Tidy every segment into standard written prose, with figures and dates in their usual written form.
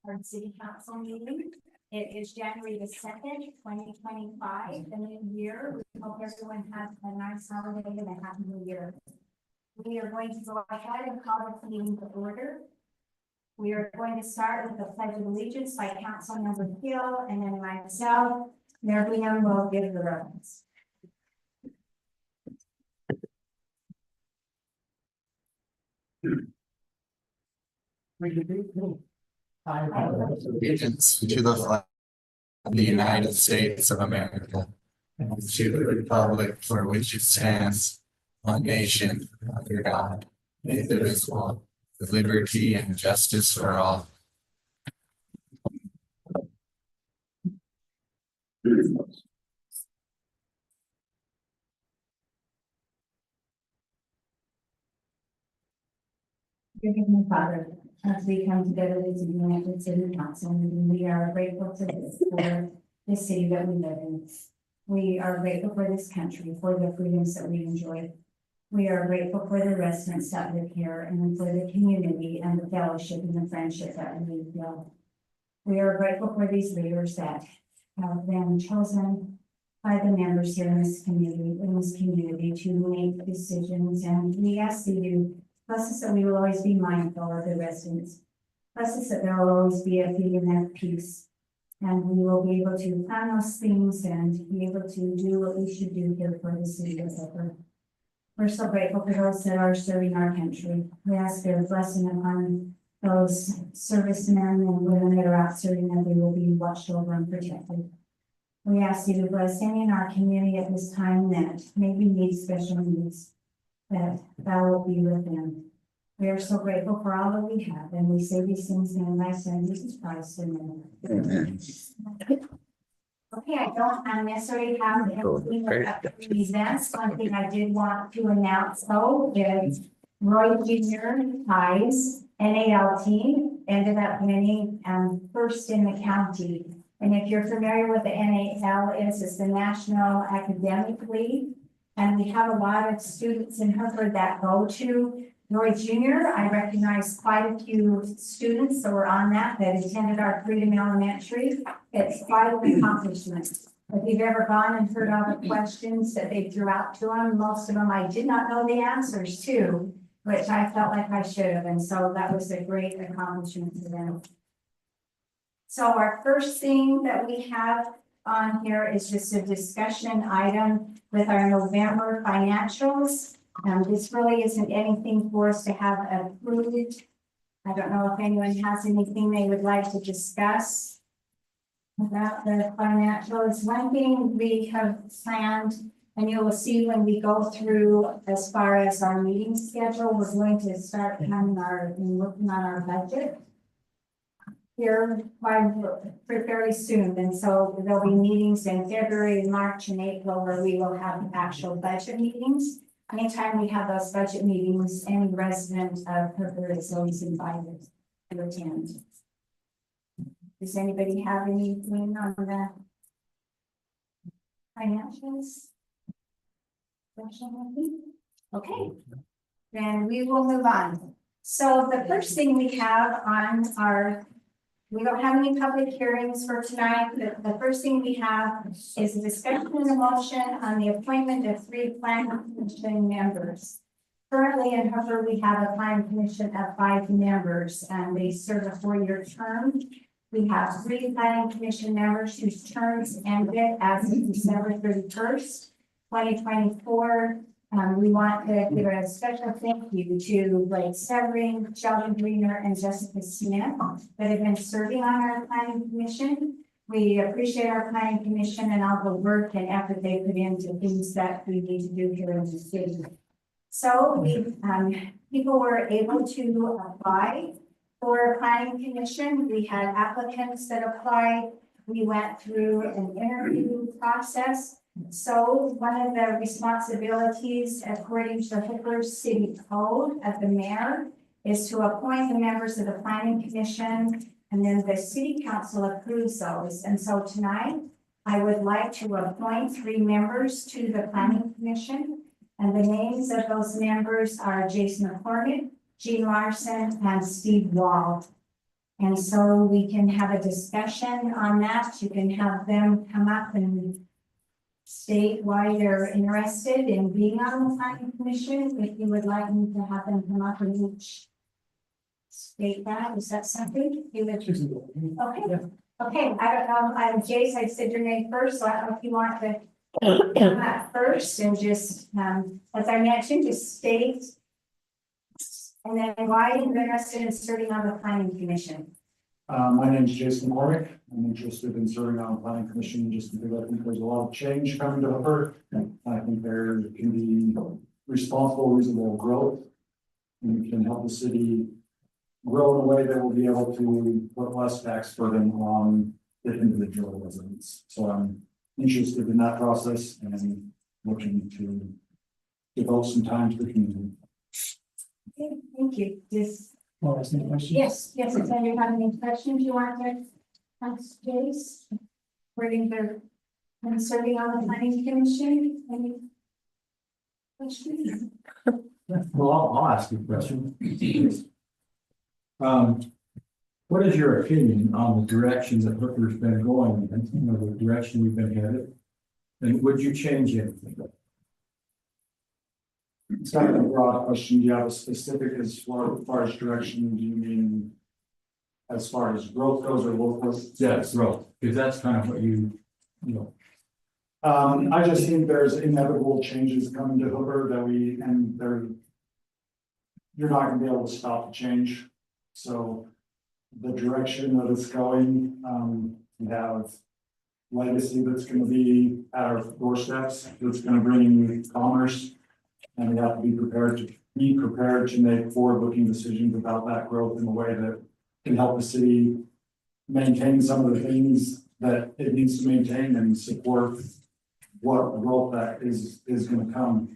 Our city council meeting. It is January the 2nd, 2025, the new year. We hope everyone has a nice holiday and a happy new year. We are going to go ahead and call the meeting to order. We are going to start with the Pledge of Allegiance by Councilmember Hill, and then myself, Mayor Bingham, will give the reference. Allegiance to the flag of the United States of America and to the republic for which it stands, one nation under God, indivisible, with liberty and justice for all. Dear Heavenly Father, as we come together as a united city council, we are grateful for the city that we live in. We are grateful for this country, for the freedoms that we enjoy. We are grateful for the residents that live here and for the community and the fellowship and the friendship that we feel. We are grateful for these leaders that have been chosen by the members here in this community to make decisions, and we ask you to bless us that we will always be mindful of the residents. Bless us that there will always be a feeling of peace. And we will be able to plan those things and be able to do what we should do here for the city of Hooper. We're so grateful for those that are serving our country. We ask your blessing upon those servicemen and women that are out serving, that they will be watched over and protected. We ask you to bless any in our community at this time that maybe needs special needs, that thou will be with them. We are so grateful for all that we have, and we say these things in thy son Jesus Christ. Amen. Okay, I don't necessarily have anything about the events. One thing I did want to announce though is Roy Jr. High's NAL team ended up winning first in the county. And if you're familiar with the NAL, it's the National Academic League. And we have a lot of students in Hooper that go to Roy Jr. I recognize quite a few students that were on that attended our Freedom Elementary. It's quite an accomplishment. If you've ever gone and heard all the questions that they threw out to them, most of them I did not know the answers to, which I felt like I should have. And so that was a great accomplishment for them. So our first thing that we have on here is just a discussion item with our November financials. This really isn't anything for us to have approved. I don't know if anyone has anything they would like to discuss about the financials. One thing we have planned, and you will see when we go through as far as our meeting schedule, we're going to start looking on our budget here fairly soon. And so there'll be meetings in February, March, and April where we will have actual budget meetings. Anytime we have those budget meetings, any resident of Hooper is always invited to attend. Does anybody have anything on the financials? Okay, then we will move on. So the first thing we have on we don't have any public hearings for tonight. The first thing we have is a discussion and a motion on the appointment of 3 planning commission members. Currently in Hooper, we have a planning commission of 5 members, and they serve a 4-year term. We have 3 planning commission members whose terms ended as of December 31st, 2024. We want to give a special thank you to Blake Severing, Sheldon Greener, and Jessica Smith that have been serving on our planning commission. We appreciate our planning commission and all the work and effort they put into things that we need to do here in the city. So people were able to apply for a planning commission. We had applicants that applied. We went through an interview process. So one of the responsibilities, according to the Hooper City Code of the mayor, is to appoint the members of the planning commission, and then the city council approves those. And so tonight, I would like to appoint 3 members to the planning commission. And the names of those members are Jason McCormick, Gene Larson, and Steve Wall. And so we can have a discussion on that. You can have them come up and state why they're interested in being on the planning commission. If you would like me to have them come up and each state that, is that something you would? Okay, okay, I don't know, I'm Jace, I said your name first, so I don't know if you want to come up first and just, as I mentioned, just state. And then why you're interested in serving on the planning commission. My name is Jason McCormick. I'm interested in serving on the planning commission just because I think there's a lot of change coming to Hooper. I think there can be responsible, reasonable growth. And we can help the city grow in a way that will be able to put less tax burden on the individual residents. So I'm interested in that process and looking to devote some time to the community. Okay, thank you. This, Any questions? yes, if you have any questions you want to ask Jace? Regarding their, and serving on the planning commission, any questions? Well, I'll ask you a question. What is your opinion on the direction that Hooker's been going in, you know, the direction we've been headed? And would you change anything? It's kind of a broad question. Do you have a specific as far as direction? Do you mean as far as growth goes or what goes? Yes, growth, because that's kind of what you know. I just think there's inevitable changes coming to Hooper that you're not gonna be able to stop the change. So the direction that it's going, we have legacy that's gonna be at our doorsteps, that's gonna bring commerce. And we have to be prepared to make forward-looking decisions about that growth in a way that can help the city maintain some of the things that it needs to maintain and support what growth that is gonna come.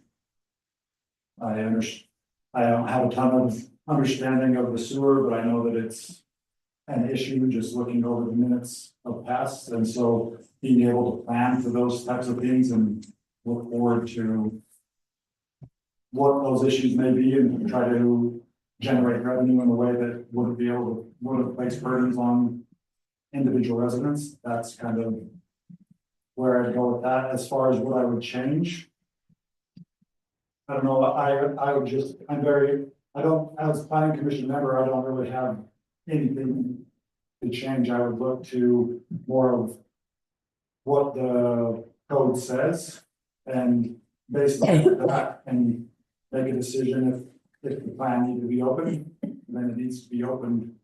I don't have a ton of understanding of the sewer, but I know that it's an issue just looking over the minutes of past, and so being able to plan for those types of things and look forward to what those issues may be and try to generate revenue in a way that wouldn't place burdens on individual residents. That's kind of where I'd go with that. As far as what I would change, I don't know, as planning commission member, I don't really have anything to change. I would look to more of what the code says and based on that and make a decision if the plan needs to be open, then it needs to be opened.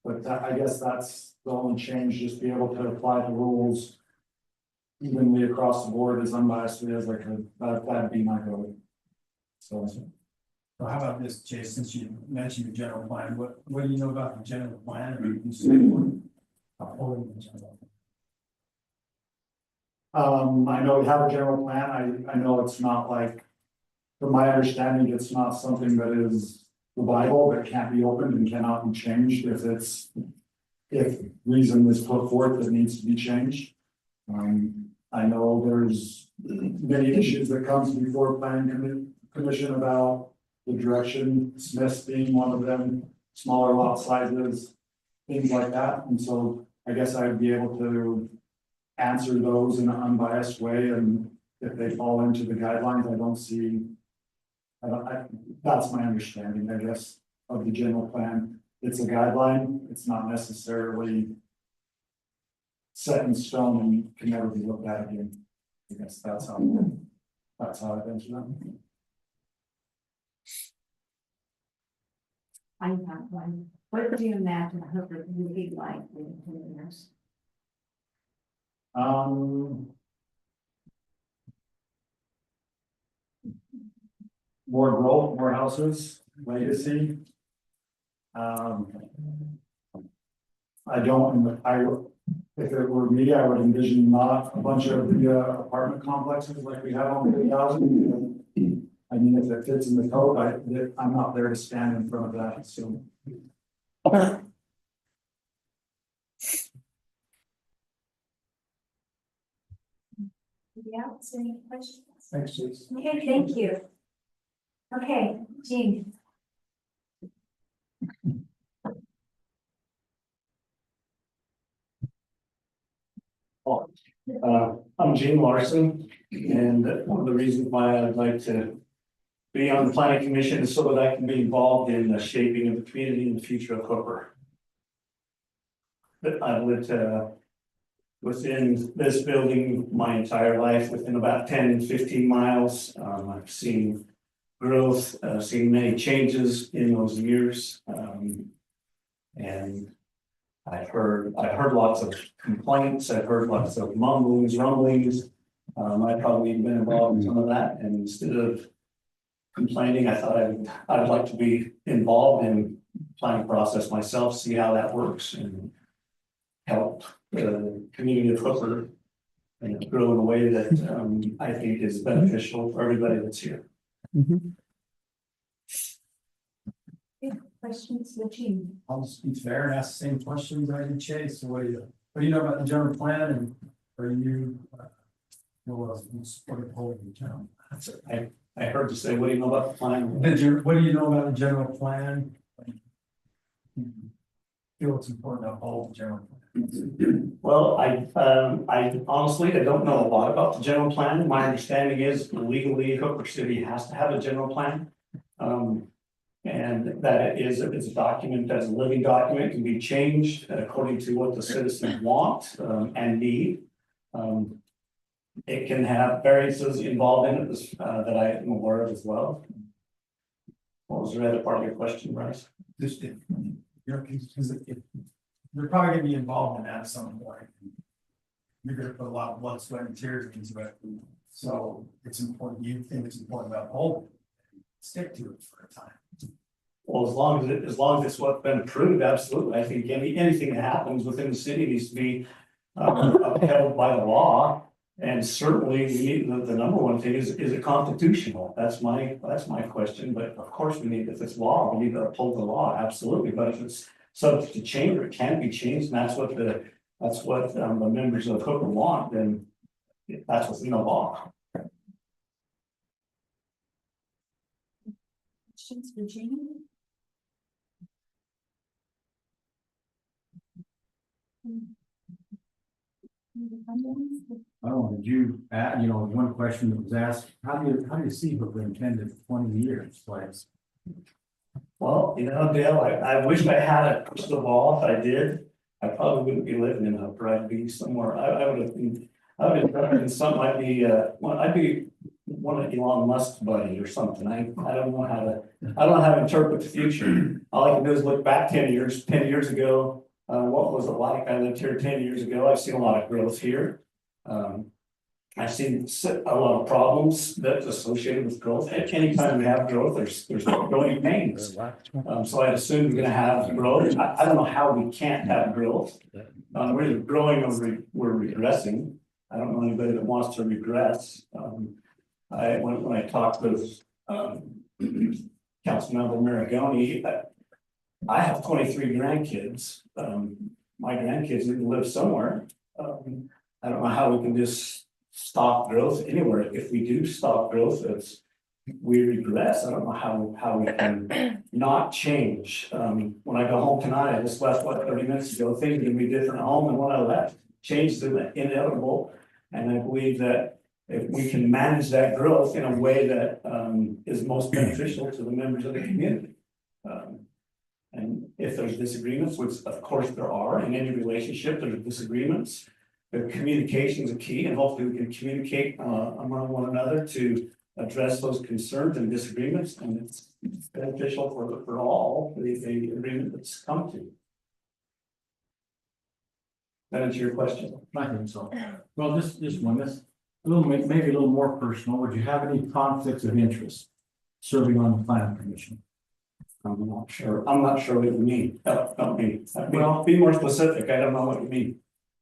But I guess that's the only change, just be able to apply the rules evenly across the board as unbiasedly as I could. That'd be my goal. So. Well, how about this, Jay, since you mentioned the general plan, what do you know about the general plan? Or you can say the general plan? I know we have a general plan. I know it's not like, from my understanding, it's not something that is the Bible that can't be opened and cannot be changed if reason is put forth that needs to be changed. I know there's many issues that comes before planning commission about the direction, Smith's being one of them, smaller lot sizes, things like that. And so I guess I'd be able to answer those in an unbiased way, and if they fall into the guidelines, I don't see. That's my understanding, I guess, of the general plan. It's a guideline, it's not necessarily set in stone and can never be looked at again. I guess that's how I answer that. I have one. What do you imagine Hooper would be like in 10 years? More growth, more houses, legacy. If it were me, I would envision not a bunch of the apartment complexes like we have on 30,000. I mean, if it fits in the code, I'm not there to stand in front of that, so. Yeah, any questions? Thanks, Jason. Okay, thank you. Okay, Jean. I'm Gene Larson, and one of the reasons why I'd like to be on the planning commission is so that I can be involved in the shaping of the community and the future of Hooper. But I've lived within this building my entire life, within about 10, 15 miles. I've seen growth, seen many changes in those years. And I've heard lots of complaints, I've heard lots of mumblings, rumblings. I've probably been involved in some of that, and instead of complaining, I thought I'd like to be involved in the planning process myself, see how that works and help the community of Hooper and grow in a way that I think is beneficial for everybody that's here. Questions for Jean? I'll just be fair and ask the same questions I did Chase. So what do you know about the general plan, and are you supporting the whole of the town? I heard you say, what do you know about the plan? What do you know about the general plan? Feel it's important to uphold the general plan. Well, I honestly, I don't know a lot about the general plan. My understanding is legally Hooper City has to have a general plan. And that it's a document, as a living document, can be changed according to what the citizens want and need. It can have variances involved in it that I am aware of as well. What was the other part of your question, Bryce? Just they're probably gonna be involved in that at some point. You're gonna put a lot of blood, sweat, and tears into it. So it's important, you think it's important about holding, stick to it for a time. Well, as long as it's what's been approved, absolutely. I think anything that happens within the city needs to be upheld by the law. And certainly we need, the number one thing is it constitutional? That's my question. But of course we need, if it's law, we need to uphold the law, absolutely. But if it's subject to change or it can be changed, and that's what the members of Hooper want, then that's what's in the law. Questions for Jean? Oh, did you add, one question that was asked, how do you see Hooper intended for 20 years, like? Well, Dale, I wish I had a crystal ball. If I did, I probably wouldn't be living in Hooper. I'd be somewhere. I would have been in something. I'd be one of Elon Musk's buddy or something. I don't know how to interpret the future. All I can do is look back 10 years ago. What was it like? I lived here 10 years ago. I've seen a lot of growth here. I've seen a lot of problems that's associated with growth. Anytime we have growth, there's growing pains. So I'd assume we're going to have growth. I don't know how we can't have growth. We're either growing or we're regressing. I don't know anybody that wants to regress. When I talked with Councilmember Maragoni, I have 23 grandkids. My grandkids need to live somewhere. I don't know how we can just stop growth anywhere. If we do stop growth, we regress. I don't know how we can not change. When I go home tonight, I just left 30 minutes ago. Things are gonna be different at home than when I left. Change is inevitable, and I believe that if we can manage that growth in a way that is most beneficial to the members of the community. And if there's disagreements, which of course there are in any relationship, there's disagreements. The communication is a key, and hopefully we can communicate among one another to address those concerns and disagreements, and it's beneficial for all the agreement that's come to. That answer your question? I think so. Well, just one, this maybe a little more personal. Would you have any conflicts of interest serving on the planning commission? I'm not sure what you mean. Well, be more specific. I don't know what you mean.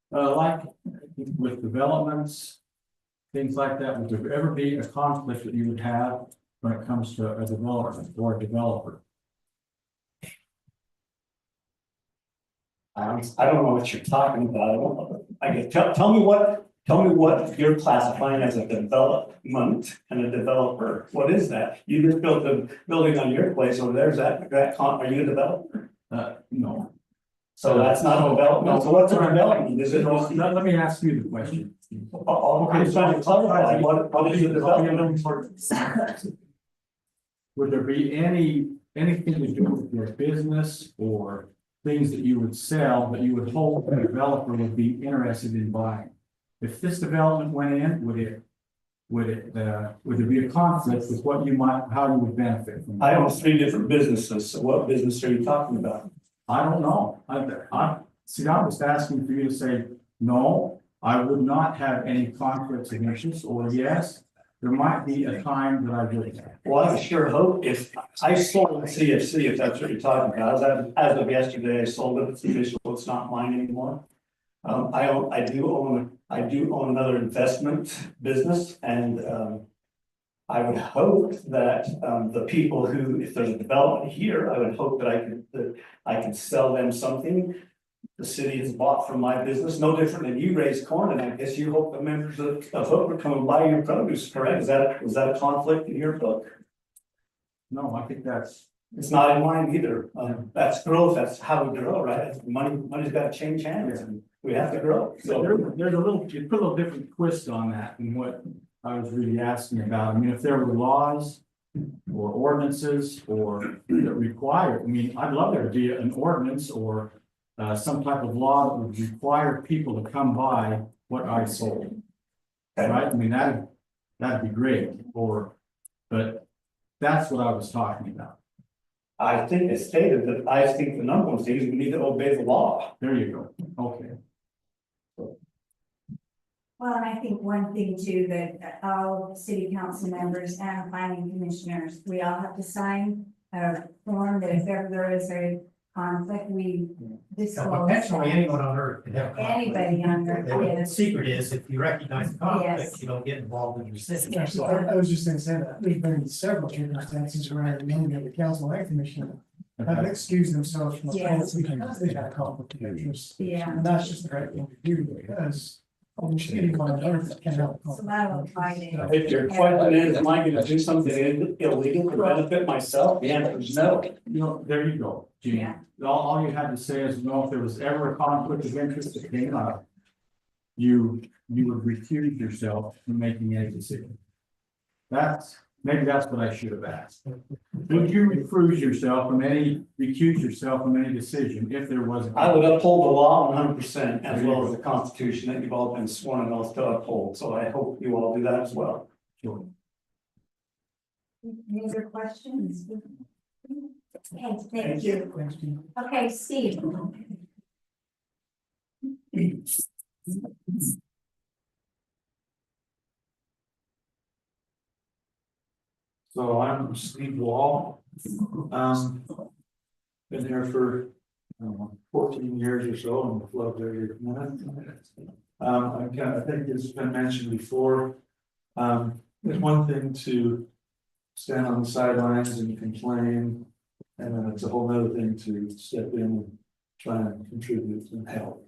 Like with developments, things like that, would there ever be a conflict that you would have when it comes to a development or a developer? I don't know what you're talking about. Tell me what Tell me what you're classifying as a development and a developer. What is that? You just built a building on your place over there. Is that, are you a developer? No. So that's not a development. So what's a development? Is it? Let me ask you the question. I'm trying to clarify, what is a development? Would there be anything to do with your business or things that you would sell, that you would hope a developer would be interested in buying? If this development went in, would there be a conflict with what you might, how you would benefit from it? I own 3 different businesses. So what business are you talking about? I don't know. I was asking for you to say, no, I would not have any conflicts of interest, or yes, there might be a time that I would. Well, I sure hope if I sold CFC, if that's what you're talking about, as of yesterday, I sold it. It's official. It's not mine anymore. I do own another investment business, and I would hope that the people who, if there's a development here, I would hope that I could sell them something. The city has bought from my business, no different than you raise corn, and I guess you hope the members of Hooper come and buy your produce, correct? Is that a conflict in your book? No, I think that's. It's not in mine either. That's growth. That's how we grow, right? Money's got to change hands, and we have to grow. So there's a little, you put a little different twist on that than what I was really asking about. I mean, if there were laws or ordinances or that require, I mean, I'd love there to be an ordinance or some type of law that would require people to come buy what I sold. Right? I mean, that'd be great, but that's what I was talking about. I think it's stated that I think the number one thing is we need to obey the law. There you go. Okay. Well, and I think one thing too, that all city council members and planning commissioners, we all have to sign a form that if ever there is a conflict, we disclose. Potentially anyone on earth could have. a conflict. Anybody on earth, The yes. secret is if you recognize the conflict, Yes. you don't get involved in your city. Yes. So I was just gonna say that, there's been several circumstances where many of the council and commissioner have excused themselves from the Yes. policy because they had a conflict of interest. Yeah. And that's just the right thing to do, because almost anyone on earth can have. a So that will find it. If your question is, am I gonna do something illegal to benefit myself? The answer is no. You know, there you go, Gene. Yeah. All you had to say is, no, if there was ever a conflict of interest that came up, you would recuse yourself from making any decision. Maybe that's what I should have asked. Would you recuse yourself from any decision if there was? I would uphold the law 100% as well as the Constitution that you've all been sworn an oath to uphold. So I hope you all do that as well. Sure. Any other questions? Okay, thank you. Question. Okay, Steve. So I'm Steve Wall. Been here for 14 years or so in the flood area. I think it's been mentioned before. It's one thing to stand on the sidelines and complain, and then it's a whole nother thing to step in and try and contribute and help.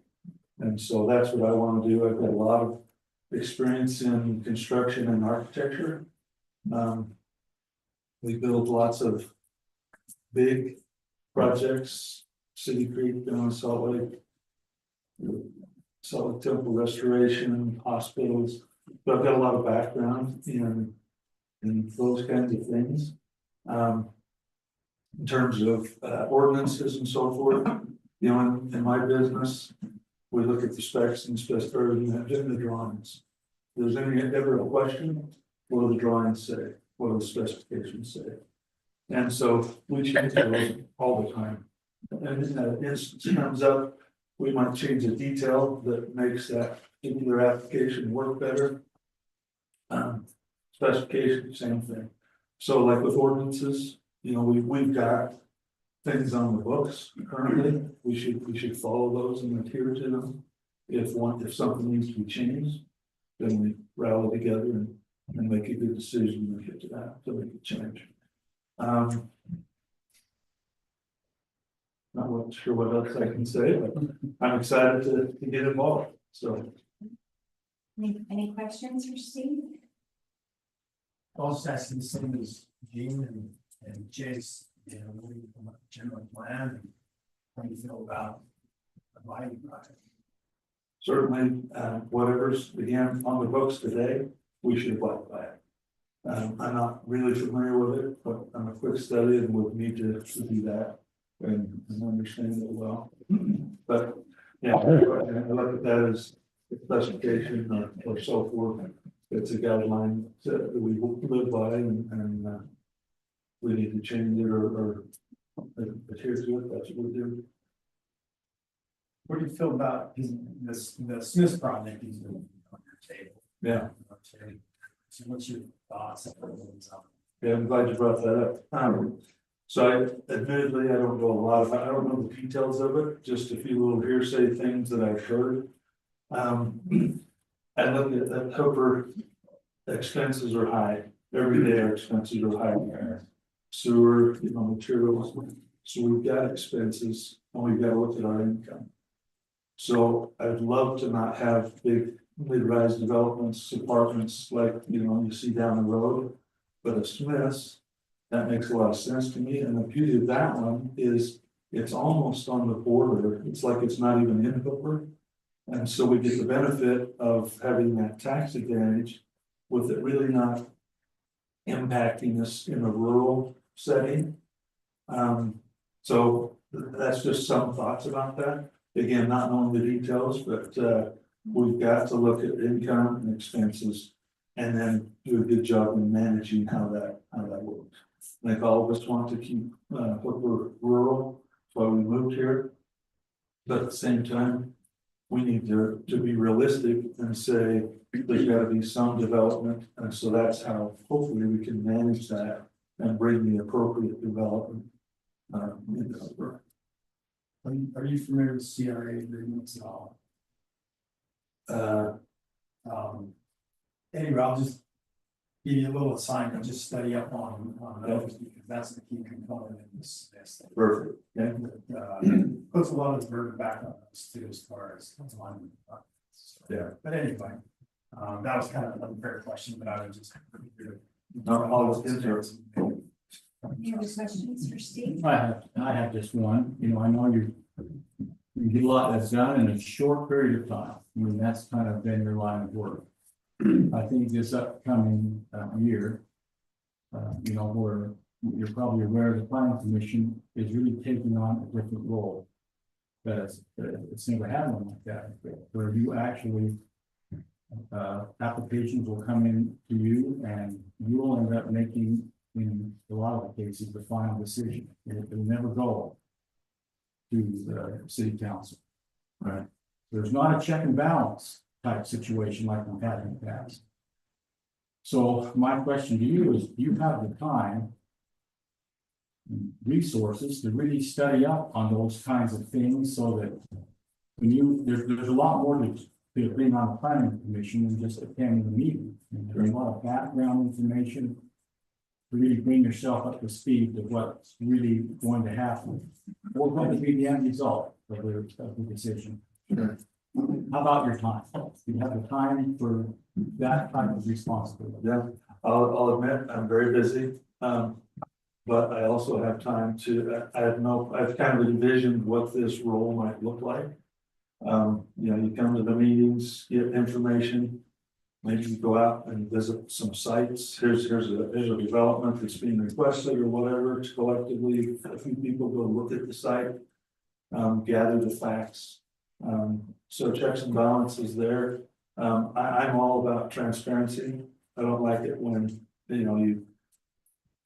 And so that's what I want to do. I've got a lot of experience in construction and architecture. We build lots of big projects, City Creek, Salt Lake Temple restoration, hospitals. But I've got a lot of background in those kinds of things. In terms of ordinances and so forth, you know, in my business, we look at the specs and specifications in the drawings. If there's ever a question, what do the drawings say? What do the specifications say? And so we change those all the time. And in that instance comes up, we might change a detail that makes that particular application work better. Specification, same thing. So like with ordinances, you know, we've got things on the books currently. We should follow those and adhere to them. If something needs to be changed, then we rally together and make a good decision and get to that to make a change. Not sure what else I can say, but I'm excited to get involved. So Any questions for Steve? I'll just ask you the same as Gene and Chase, you know, what do you come up with a general plan? And how do you feel about abiding by it? Certainly, whatever's again on the books today, we should abide by it. I'm not really familiar with it, but I'm a quick study and would need to do that and understand it well. But, yeah, I look at that as a specification or so forth. It's a guideline that we live by and we need to change it or adhere to it, that's what we do. What do you feel about the Smiths project he's doing on your table? Yeah. Okay. So what's your thoughts? Yeah, I'm glad you brought that up. So I admittedly, I don't know a lot about, I don't know the details of it, just a few little hearsay things that I've heard. I look at that Hooper expenses are high, every day our expenses are high. Sewer, you know, materials, so we've got expenses and we've got to look at our income. So I'd love to not have big mid-rise developments, apartments like, you know, you see down the road. But a Smith's, that makes a lot of sense to me, and the beauty of that one is it's almost on the border, it's like it's not even in Hooper. And so we get the benefit of having that tax advantage with it really not impacting us in a rural setting. So that's just some thoughts about that. Again, not knowing the details, but we've got to look at income and expenses and then do a good job in managing how that works. I think all of us want to keep Hooper rural, that's why we moved here. But at the same time, we need to be realistic and say there's got to be some development, and so that's how hopefully we can manage that and bring the appropriate development into Hooper. Are you familiar with CRA agreements at all? Anyway, I'll just give you a little assignment, just study up on those, because that's the key component in this thing. Perfect. Yeah. Puts a lot of the burden back on us too, as far as alignment. Yeah. But anyway, that was kind of an unfair question, but I would just. Not all of it. Any other questions for Steve? I have just one, you know, I know you get a lot that's done in a short period of time. I mean, that's kind of been your line of work. I think this upcoming year, you know, where you're probably aware the planning commission is really taking on a different role. That it's never had one like that, where you actually applications will come in to you and you will end up making, in a lot of the cases, the final decision. It will never go to the city council. Right. There's not a check and balance type situation like we've had in the past. So my question to you is, do you have the time and resources to really study up on those kinds of things so that when you, there's a lot more to being on the planning commission than just attending the meeting. And there's a lot of background information to really bring yourself up to speed with what's really going to happen. What's going to be the end result of the decision. Sure. How about your time? Do you have the time for that type of responsibility? Yeah, I'll admit, I'm very busy. But I also have time to, I've kind of envisioned what this role might look like. You know, you come to the meetings, get information. Maybe you go out and visit some sites. Here's a development that's being requested or whatever. It's collectively, a few people go look at the site, gather the facts. So checks and balances there. I'm all about transparency. I don't like it when, you know, you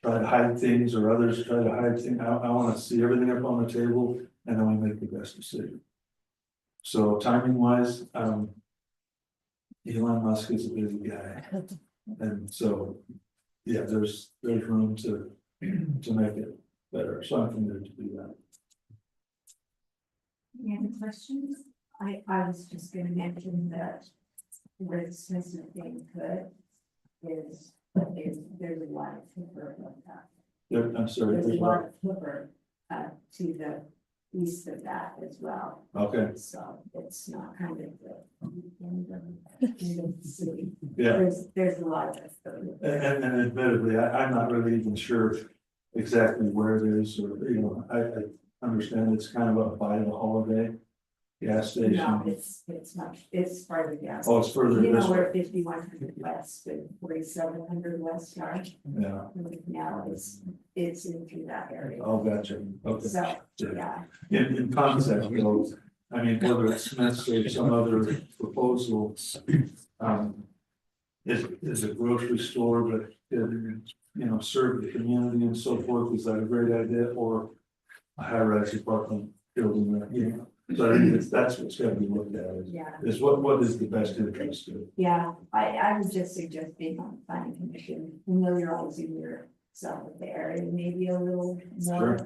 try to hide things or others try to hide things. I want to see everything up on the table and then we make the best decision. So timing wise, Elon Musk is a busy guy. And so, yeah, there's room to make it better. So I'm committed to do that. Any other questions? I was just gonna mention that the Smiths thing could is, there's a lot of Hooper. Yep, I'm sorry. There's a There's lot of Hooper to the east of that as well. Okay, So it's not kind of the city. yeah. There's a lot of. And admittedly, I'm not really even sure exactly where it is, or, you know, I understand it's kind of up by the Holiday gas No, station. it's part of the gas. Oh, it's further You know this way, where 5100 west and 4700 west are? yeah, Now it's into that area. oh, gotcha, okay. So, yeah, In concept, though, I mean, whether it's Smith's or some other proposal, is a grocery store, but, you know, serve the community and so forth, is that a great idea, or a high-rise apartment building, you know? So I think that's what's gotta be looked at, yeah, is what is the best interest of. yeah, I would just suggest being on the planning commission, familiarizing yourself with the area, maybe a little more.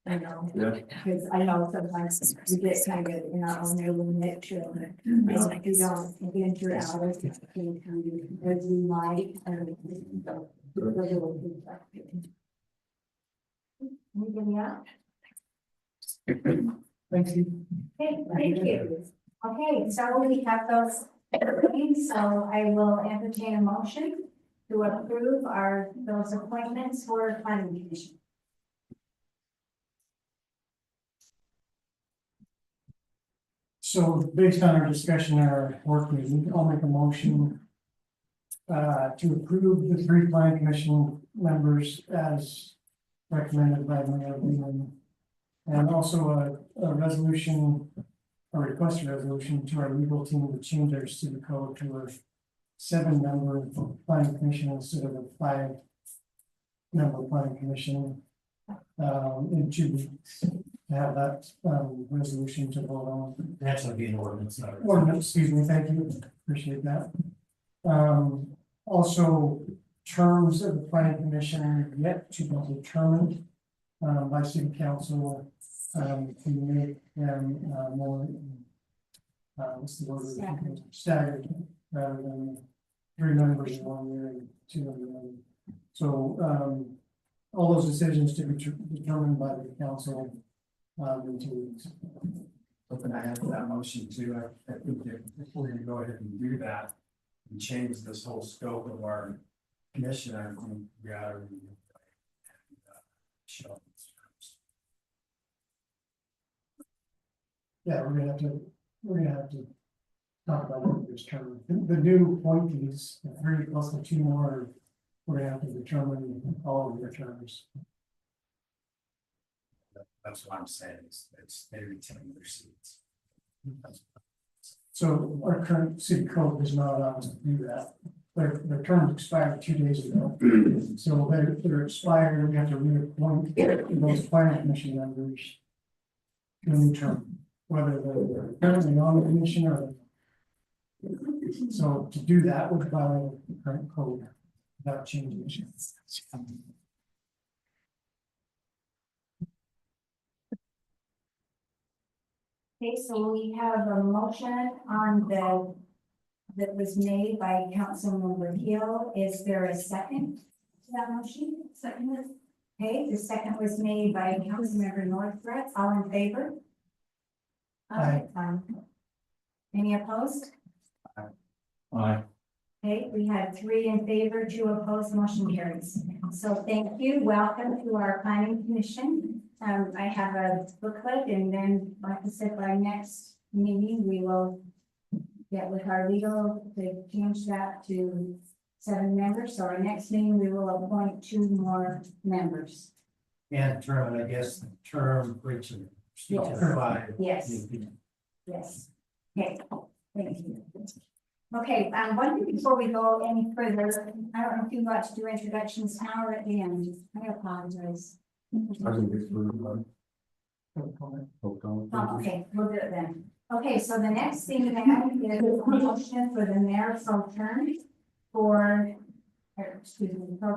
You know, Yeah, because I know sometimes we get kind of in our own little niche, and we don't venture out of the country as we might, and so. Anything else? Thank you. Okay, thank you. Okay, so we have those, things, so I will entertain a motion to approve those appointments for planning commission. So based on our discussion at our work meeting, I'll make a motion to approve the 3 planning commission members as recommended by Mayor Lehman. And also a resolution, a request resolution to our legal team to change our city code to a 7-member planning commission instead of a 5-member planning commission. In 2 weeks, to have that resolution to vote on. That's gonna be an ordinance, not a. Ordinance, excuse me, thank you, appreciate that. Also, terms of the planning commission are yet to be determined by city council to make them more what's the word? Staggered, rather than 3 members in 1 year and 2 in another. So all those decisions to be determined by the council in 2 weeks. Hoping I have that motion too, I think that if we're gonna go ahead and do that. And change this whole scope of our commission, I think we ought to. Show. Yeah, we're gonna have to talk about what this term, the new appointees, the 3 plus the 2 more, we're gonna have to determine all of their terms. That's what I'm saying, it's they retain their seats. So our current city code does not allow us to do that. Their terms expired 2 days ago. So they're expired, we have to reappoint those planning commission members to a new term, whether they're currently on the commission or. So to do that would violate the current code without changing it. Okay, so we have a motion on that was made by Councilmember Hill. Is there a second to that motion? Second. Okay, the second was made by Councilmember Northrup. All in favor? Aye. Any opposed? Aye. Okay, we had 3 in favor, 2 opposed, motion carries. So thank you, welcome to our planning commission. I have a booklet, and then, like I said, by next meeting, we will get with our legal to change that to 7 members. So our next meeting, we will appoint 2 more members. And term, I guess, the term for each of them. Yes. 5. Yes. Yes. Okay, thank you. Okay, one thing before we go any further, I don't know if you want to do introductions now or at the end. I apologize. I think it's for, Oh, okay, we'll do it then. Okay, so the next thing then is a motion for the mayor pro term pro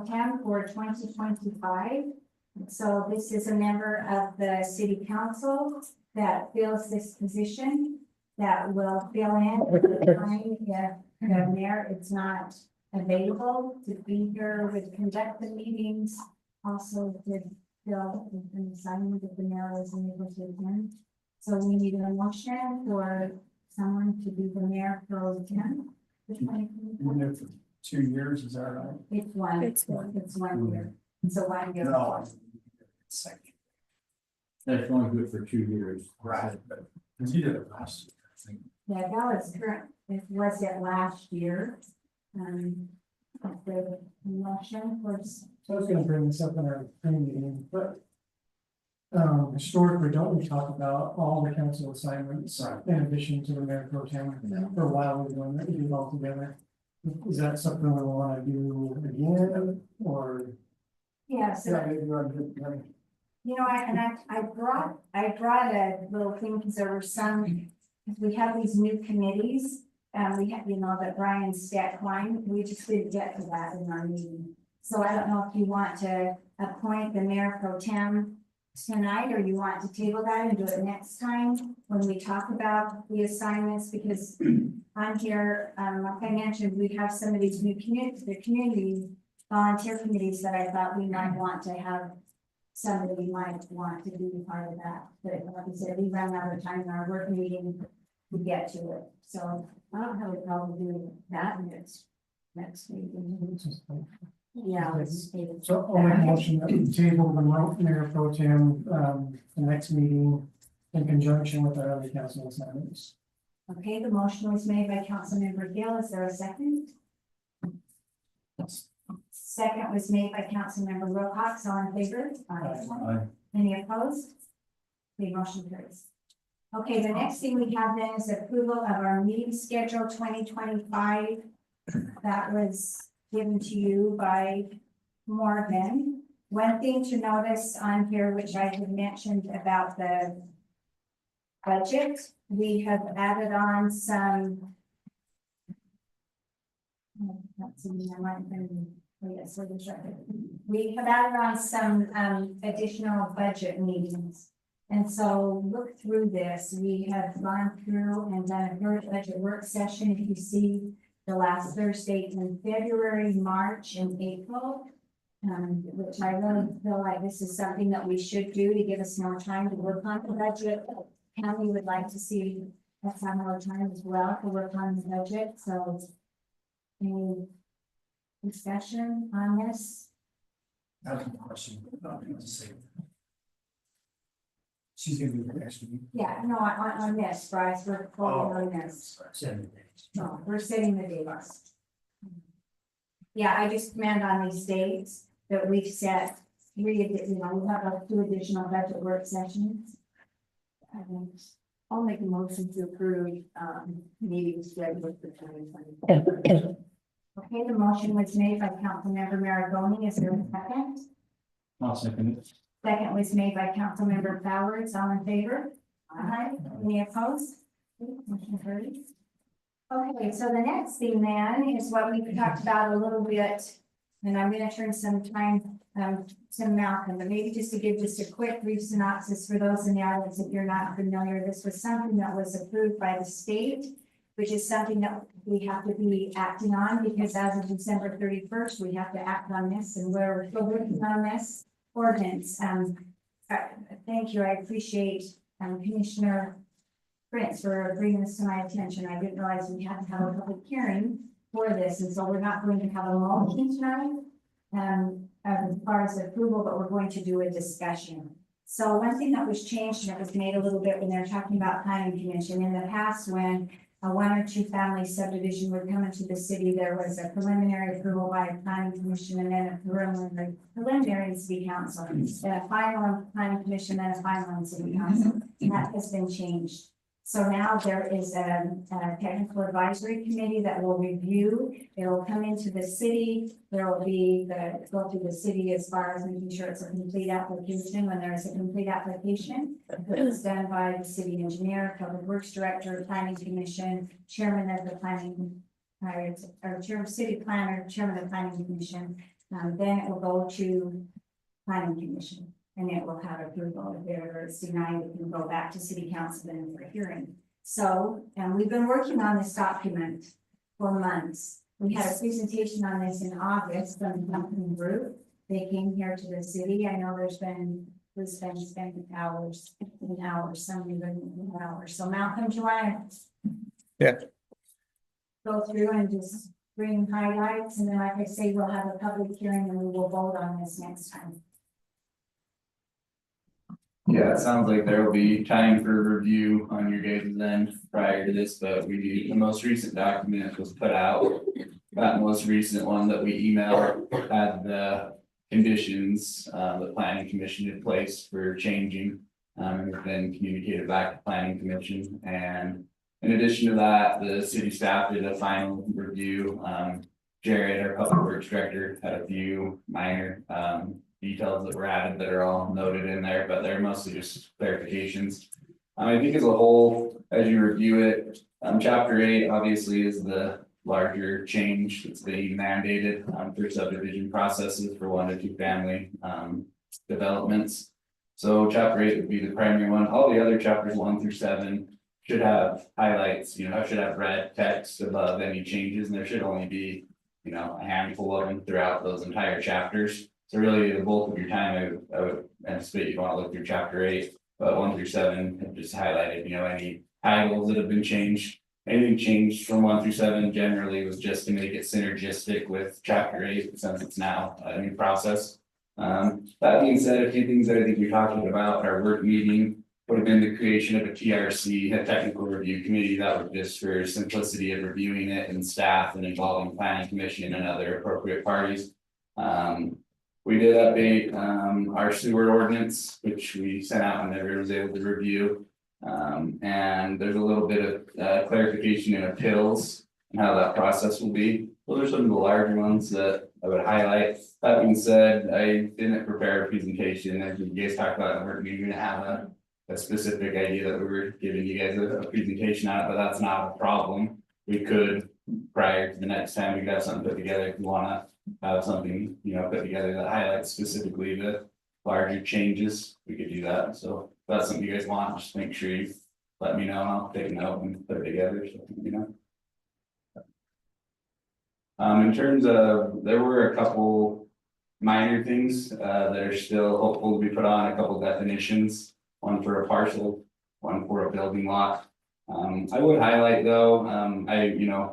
temp for 2025. So this is a member of the city council that fills this position that will fill in at the time if the mayor is not available to be here, would conduct the meetings, also would fill an assignment that the mayor is able to attend. So we need a motion for someone to be the mayor pro tem. You've been there for 2 years, is that right? It's one, it's 1 year, so 1 year. No. That's only good for 2 years. Right, but, because you did it last year, I think. Yeah, that was current, it was it last year. The motion was, So I was gonna bring this up in our pre-meeting, but. Historically, don't we talk about all the council assignments Right. in addition to the mayor pro tem? For a while, we were doing it all together. Is that something we wanna do again, or? yeah, so you know, I brought a little thing, because there were some, because we have these new committees. We have, you know, that Brian Stackline, we just didn't get to that in our meeting. So I don't know if you want to appoint the mayor pro tem tonight, or you want to table that and do it next time when we talk about the assignments, because on here, like I mentioned, we have some of these new community volunteer committees that I thought we might want to have. Somebody might want to be part of that, but like I said, we ran out of time in our work meeting to get to it, so I don't have a problem doing that next meeting. Yeah. let's table So I'll make a that. motion that we table the mayor pro tem, the next meeting in conjunction with our other council assignments. Okay, the motion was made by Councilmember Gill, is there a second? Second was made by Councilmember Wilcox, all in favor? Aye. Any opposed? The motion carries. Okay, the next thing we have then is approval of our meeting schedule 2025. That was given to you by Morgan. One thing to notice on here, which I had mentioned about the budget, we have added on some. Let's see, I might bring- oh, yes, we're just right there. We have added on some additional budget meetings. And so look through this, we have gone through and done a first budget work session, if you see the last Thursday in February, March, and April. Which I really feel like this is something that we should do to give us more time to work on the budget. County would like to see us have more time as well to work on the budget, so. Any discussion on this? That's a question. Not going to say. She's gonna be the next meeting. Yeah, no, on this, Bryce, we're voting on this. 7 days. No, we're setting the dates. Yeah, I just command on these dates that we've set we have 2 additional budget work sessions. I'll make a motion to approve, meetings scheduled for 2020. Okay, the motion was made by Councilmember Maragoni, is there a second? I'll second it. Second was made by Councilmember Powers, all in favor? Aye. Any opposed? Motion carries. Okay, so the next thing then is what we talked about a little bit, and I'm gonna turn some time to Malcolm, but maybe just to give just a quick brief synopsis for those in the audience, if you're not familiar, this was something that was approved by the state, which is something that we have to be acting on, because as of December 31st, we have to act on this, and we're still working on this ordinance. Thank you, I appreciate Commissioner Prince for bringing this to my attention. I didn't realize we had to have a public hearing for this, and so we're not going to have a motion tonight as far as approval, but we're going to do a discussion. So one thing that was changed, and it was made a little bit when they're talking about planning commission, in the past, when a 1 or 2 family subdivision would come into the city, there was a preliminary approval by a planning commission, and then a preliminary city council, and a final planning commission, and a final city council. And that has been changed. So now there is a technical advisory committee that will review. It will come into the city. There will be go through the city as far as making sure it's a complete application. When there is a complete application, it's done by the city engineer, public works director, planning commission, chairman of the planning, or city planner, chairman of the planning commission. Then it will go to planning commission. And it will have approval. If it's denied, it can go back to city council then for hearing. So, we've been working on this document for months. We had a presentation on this in August from the company group. they came here to the city. I know there's been spending hours and hours, some even hours. So Malcolm, do you want to? Yeah. Go through and just bring highlights, and then like I say, we'll have a public hearing and we will vote on this next time. Yeah, it sounds like there will be time for review on your guys' end prior to this, but the most recent document was put out. That most recent one that we emailed had the conditions, the planning commission in place for changing. And have been communicated back to planning commission, and in addition to that, the city staff did a final review. Jared, our public works director, had a few minor, details that were added that are all noted in there, but they're mostly just clarifications. I think as a whole, as you review it, chapter 8 obviously is the larger change that's being mandated through subdivision processes for 1 to 2 family developments. So chapter 8 would be the primary one. All the other chapters 1 through 7 should have highlights, I should have red text above any changes, and there should only be, a handful of them throughout those entire chapters. So really, the bulk of your time, I would anticipate you want to look through chapter 8, but 1 through 7 have just highlighted, any titles that have been changed. Anything changed from 1 through 7 generally was just to make it synergistic with chapter 8, since it's now a new process. That being said, a few things that I think we're talking about at our work meeting would have been the creation of a TRC, a technical review committee, that was just for simplicity of reviewing it and staff and involving planning commission and other appropriate parties. We did update our sewer ordinance, which we sent out and everyone was able to review. And there's a little bit of clarification in appeals and how that process will be. Those are some of the larger ones that I would highlight. That being said, I didn't prepare a presentation. As you guys talked about, we're going to have a specific idea that we were giving you guys a presentation on it, but that's not a problem. We could, prior to the next time, we could have something put together if you want to have something, put together that highlights specifically the larger changes. We could do that. So if that's something you guys want, just make sure you let me know and I'll take a note and put it together. So, in terms of, there were a couple minor things that are still hopeful to be put on, a couple definitions, one for a parcel, one for a building lot. I would highlight though,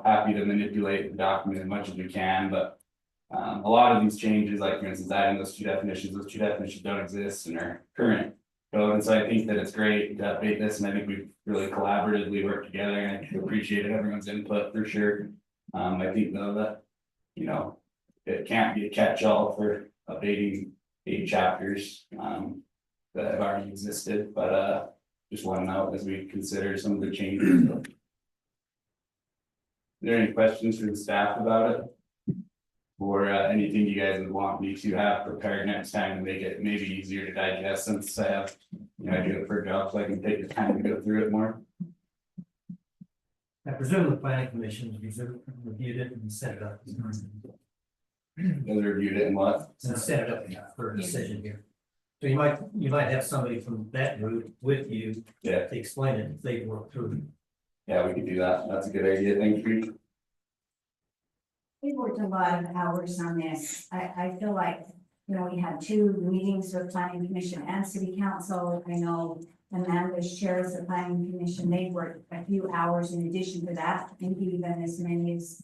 happy to manipulate the document as much as we can, but a lot of these changes, like for instance, adding those two definitions don't exist in our current code. And so I think that it's great to update this, and I think we've really collaboratively worked together, and I appreciated everyone's input for sure. I think though that, it can't be a catch-all for updating 8 chapters that have already existed, but just want to note as we consider some of the changes. Are there any questions for the staff about it? Or anything you guys would want me to have prepared next time to make it maybe easier to digest, since I have, I do it for a job, so I can take the time to go through it more. I presume the planning commission reviewed it and set it up. Those reviewed it and what? And set it up for a decision here. So you might have somebody from that group with you. Yeah. To explain it if they work through it. Yeah, we could do that. That's a good idea. Thank you. We worked a lot of hours on this. I feel like, we had 2 meetings with planning commission and city council. I know Amanda chairs the planning commission. They worked a few hours in addition to that, maybe even as many as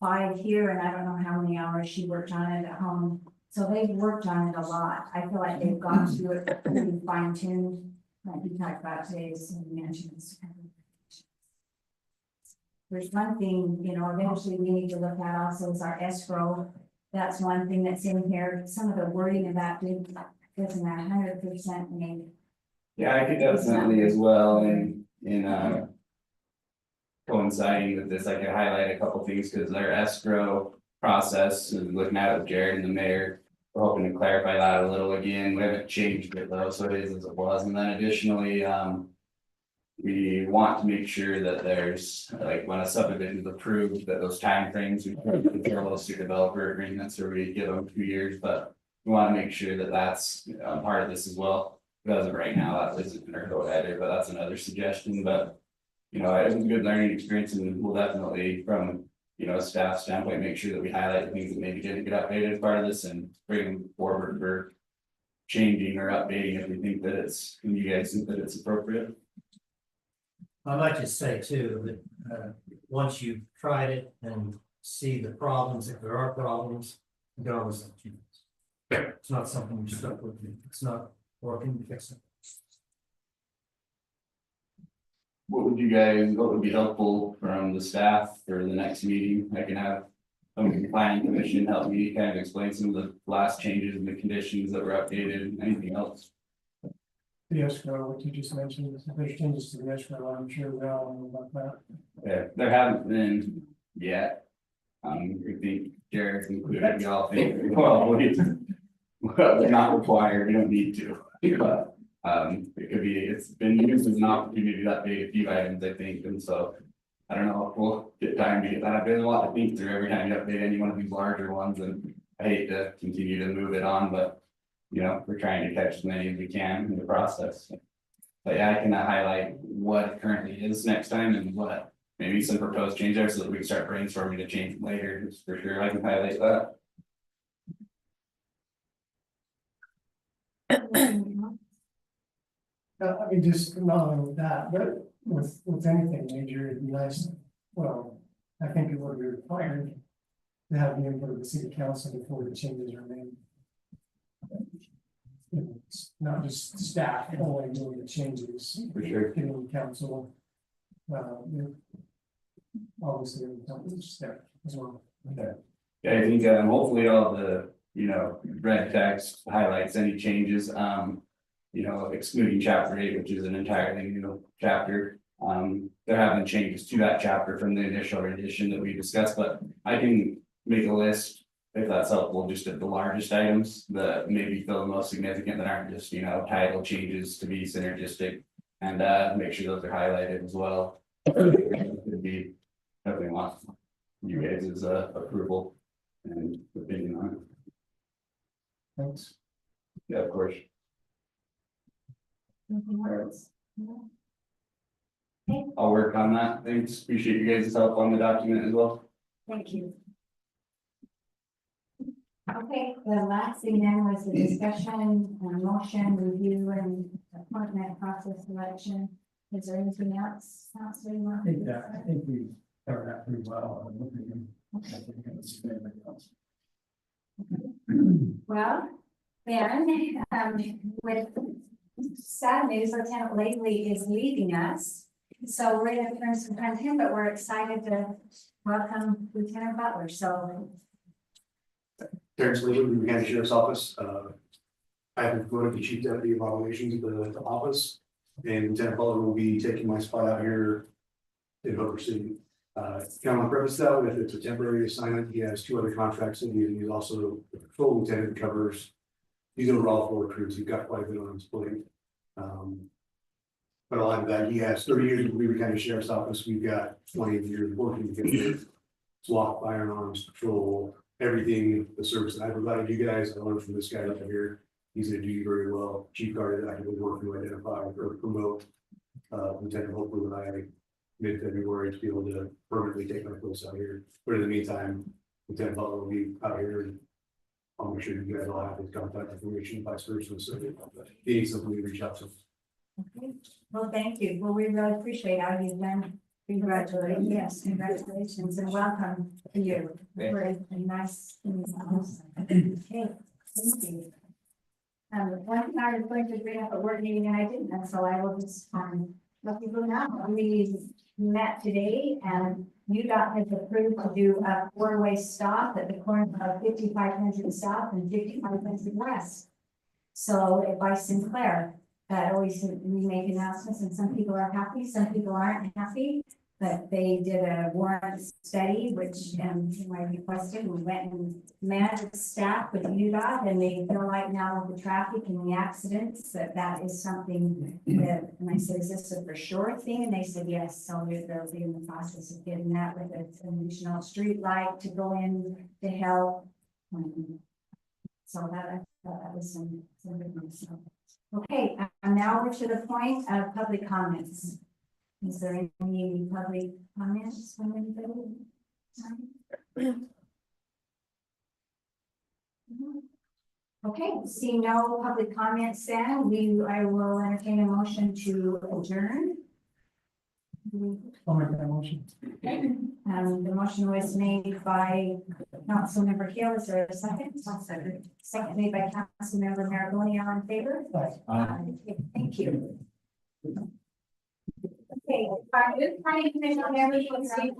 5 here, and I don't know how many hours she worked on it at home. So they've worked on it a lot. I feel like they've gone through it pretty fine tuned, like we talked about today, as you mentioned. There's one thing, eventually we need to look at also is our escrow. That's one thing that's in here. Some of the wording of that doesn't 100% make. Yeah, I could definitely as well in coinciding with this, I could highlight a couple things, because our escrow process, and looking at it with Jared and the mayor, we're hoping to clarify that a little again. We haven't changed it though, so it is as it was. And then additionally, we want to make sure that there's, like, when a subdivision is approved, that those timeframes, we control those through developer agreements, or we give them 2 years, but we want to make sure that that's part of this as well. Because of right now, that isn't in our code either, but that's another suggestion. But it was a good learning experience, and we'll definitely, from you know, staff standpoint, make sure that we highlight the things that maybe didn't get updated as part of this and bring them forward for. Changing or updating if we think that it's, and you guys think that it's appropriate. I might just say too, that, once you've tried it and see the problems, if there are problems, you can always let you know. It's not something you're stuck with, it's not working, you fix it. What would be helpful from the staff for the next meeting? I can have. From the planning commission help me kind of explain some of the last changes and the conditions that were updated, anything else? The escrow, what you just mentioned, if there's changes to the escrow, I'm sure we all know about that. Yeah, there haven't been yet. I think Jared's included, we all think, well, they're not required, we don't need to, but. It could be, it's been used as an opportunity to update a few items, I think, and so. I don't know if we'll get time to get that. There's a lot to think through every time you update any one of these larger ones, and I hate to continue to move it on, but. You know, we're trying to catch as many as we can in the process. But yeah, I can highlight what it currently is next time and what maybe some proposed change there so that we can start brainstorming to change it later, just for sure, I can highlight that. I mean, just not only with that, but with anything major, it'd be nice, well, I think it would be required. To have the input of the city council before the changes are made. It's not just staff, only doing the changes. For sure. Giving council. Obviously, the staff as well. Okay. Yeah, I think hopefully all the, you know, red text highlights any changes, you know, excluding chapter 8, which is an entirely new chapter. There have been changes to that chapter from the initial edition that we discussed, but I can make a list. If that's helpful, just of the largest items that maybe feel the most significant that aren't just, you know, title changes to be synergistic. And make sure those are highlighted as well. It'd be definitely want you guys' approval and opinion on it. Thanks. Yeah, of course. I'll work on that. Thanks. Appreciate you guys' help on the document as well. Thank you. Okay, the last thing then was the discussion, motion, review and appointment process selection. Is there anything else? You want I think we covered that pretty well. Well, then, with sad news, Lieutenant Lately is leaving us. So we're gonna turn some time to him, but we're excited to welcome Lieutenant Butler, so. Terrence Lee, Green County Sheriff's Office. I have been promoted to Chief Deputy of Operations at the office. And Lieutenant Butler will be taking my spot out here in Hooper City. Kind of preface that with it's a temporary assignment. He has 2 other contracts and he's also a patrol lieutenant that covers. He's overall 4 recruits. He's got quite a bit on his plate. But a lot of that, he has 30 years with Green County Sheriff's Office. We've got 20 years working together. SWAT, firearms, patrol, everything, the service that I provided you guys, I learned from this guy up here. He's gonna do you very well. Chief Guard is actively working to identify or promote. Lieutenant hopefully by mid-February to be able to permanently take my place out here. But in the meantime, Lieutenant Butler will be out here and I'll make sure you guys all have his contact information, vice versa. So if you need something, we reach out to him. Okay, well, thank you. Well, we really appreciate how you've done. Congratulations, yes, congratulations and welcome to you. Very nice. Okay, thank you. One thing I was going to bring up at work meeting and I didn't, and so I will just, let people know. We met today and UDOT has approved to do a 4-way stop at the corner of 5500 South and 5500 West. So by Sinclair, always we make announcements and some people are happy, some people aren't happy. But they did a warrant study, which I requested, we went and met with staff with UDOT and they feel like now with the traffic and the accidents, that is something that, and I said, is this a for sure thing? And they said, yes, so they'll be in the process of getting that with an additional street light to go in to help. So that was some good news. Okay, now we're to the point of public comments. Is there any public comments from anybody? Okay, see no public comments then, I will entertain a motion to adjourn. I'll make that motion. The motion was made by Councilmember Hill, is there a second? Second. Second made by Councilmember Maragoni, all in favor? Thank you. Okay, planning commission members, let's see.